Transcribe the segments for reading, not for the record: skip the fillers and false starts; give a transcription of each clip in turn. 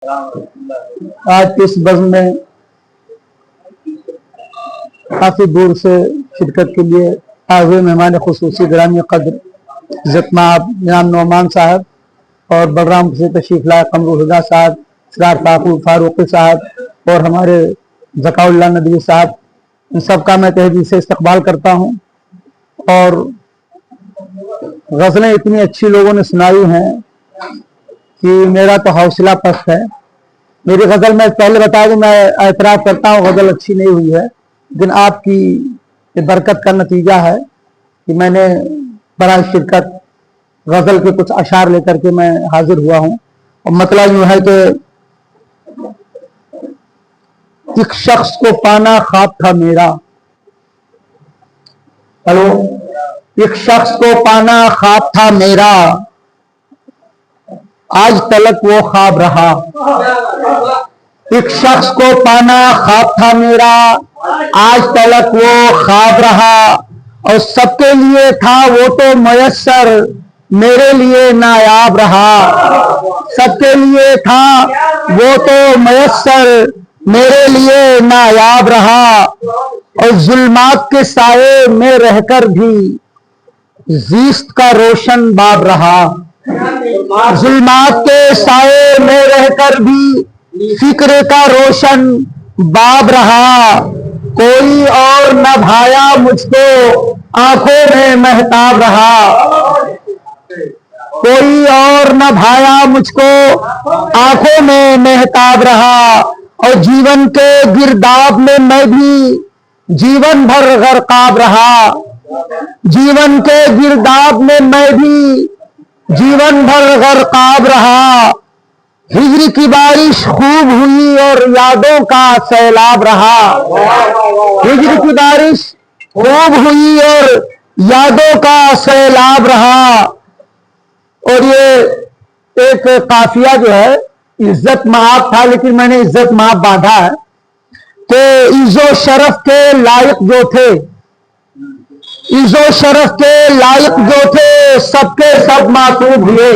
آج کے اس بزم میں کافی دور سے شرکت کے لیے آئے ہوئے مہمان خصوصی گرامی قدر عزت مآب جناب نعمان صاحب اور بلرام سے تشریف لائے قمر الہدا صاحب، سرار فاروقی صاحب اور ہمارے ذکاء اللہ ندوی صاحب، ان سب کا میں تہہ دل سے استقبال کرتا ہوں۔ اور غزلیں اتنی اچھی لوگوں نے سنائی ہیں کہ میرا تو حوصلہ پست ہے۔ میری غزل میں پہلے بتایا کہ میں اعتراف کرتا ہوں غزل اچھی نہیں ہوئی ہے، لیکن آپ کی برکت کا نتیجہ ہے کہ میں نے برائے شرکت غزل کے کچھ اشعار لے کر کے میں حاضر ہوا ہوں۔ اور مطلب یوں ہے کہ ایک شخص کو پانا خواب تھا میرا، ایک شخص کو پانا خواب تھا میرا، آج تلک وہ خواب رہا۔ ایک شخص کو پانا خواب تھا میرا، آج تلک وہ خواب رہا، اور سب کے لیے تھا وہ تو میسر، میرے لیے نایاب رہا۔ سب کے لیے تھا وہ تو میسر، میرے لیے نایاب رہا، اور ظلمات کے سائے میں رہ کر بھی زیست کا روشن باب رہا۔ ظلمات کے سائے میں رہ کر بھی فکر کا روشن باب رہا، کوئی اور نہ بھایا مجھ کو آنکھوں میں مہتاب رہا۔ کوئی اور نہ بھایا مجھ کو آنکھوں میں مہتاب رہا، اور جیون کے گرداب میں میں بھی جیون بھر غرقاب رہا۔ جیون کے گرداب میں میں بھی جیون بھر غرقاب رہا، ہجر کی بارش خوب ہوئی اور یادوں کا سیلاب رہا۔ ہجر کی بارش خوب ہوئی اور یادوں کا سیلاب رہا۔ اور یہ ایک قافیہ جو ہے عزت مآب تھا، لیکن میں نے عزت مآب باندھا ہے کہ عز و شرف کے لائق جو تھے، عز و شرف کے لائق جو تھے، سب کے سب معطوب ہوئے۔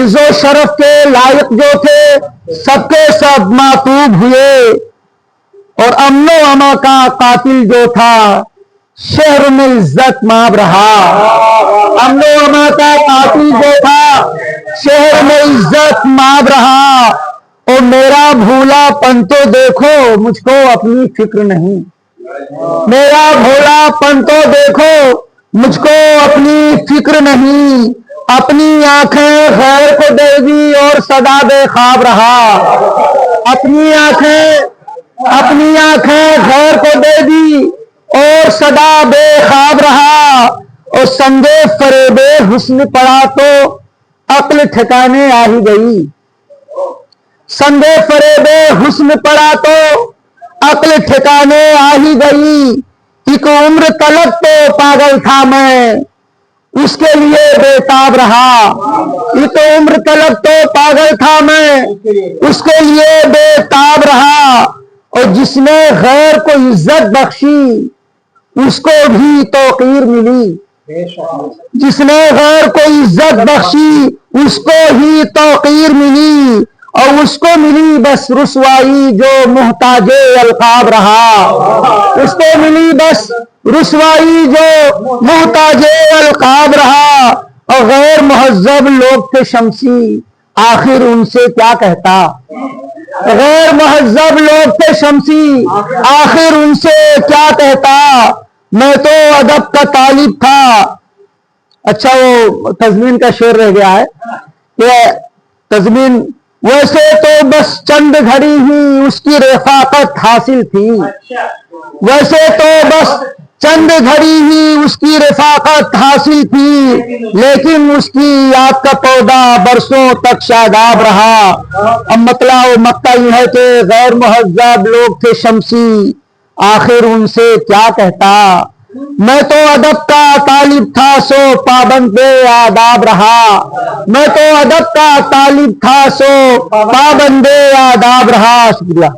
عز و شرف کے لائق جو تھے، سب کے سب معطوب ہوئے، اور امن و امان کا قاتل جو تھا، شہر میں عزت مآب رہا۔ امن و امان کا قاتل جو تھا، شہر میں عزت مآب رہا، اور میرا بھولا پن تو دیکھو مجھ کو اپنی فکر نہیں۔ میرا بھولا پن تو دیکھو مجھ کو اپنی فکر نہیں، اپنی آنکھیں غیر کو دے دی اور صدا بے خواب رہا۔ اپنی آنکھیں غیر کو دے دی اور صدا بے خواب رہا، اور سنگے فریب حسن پڑا تو عقل ٹھکانے آ ہی گئی۔ سنگے فریب حسن پڑا تو عقل ٹھکانے آ ہی گئی، ایک عمر تلک تو پاگل تھا میں اس کے لیے بے تاب رہا۔ ایک عمر تلک تو پاگل تھا میں اس کے لیے بے تاب رہا، اور جس نے غیر کو عزت بخشی اس کو بھی توقیر ملی۔ جس نے غیر کو عزت بخشی اس کو ہی توقیر ملی، اور اس کو ملی بس رسوائی جو محتاج القاب رہا۔ اس کو ملی بس رسوائی جو محتاج القاب رہا، اور غیر مہذب لوگ تھے شمسی آخر ان سے کیا کہتا۔ غیر مہذب لوگ تھے شمسی آخر ان سے کیا کہتا، میں تو ادب کا طالب تھا۔ اچھا وہ تضمین کا شعر رہ گیا ہے، یہ تضمین ویسے تو بس چند گھڑی ہی اس کی رفاقت حاصل تھی۔ ویسے تو بس چند گھڑی ہی اس کی رفاقت حاصل تھی، لیکن اس کی یاد کا پودا برسوں تک شاداب رہا۔ اب مطلب مقطع یہ ہے کہ غیر مہذب لوگ تھے شمسی آخر ان سے کیا کہتا، میں تو ادب کا طالب تھا سو پابند آداب رہا۔ میں تو ادب کا طالب تھا سو پابند آداب رہا۔ شکریہ۔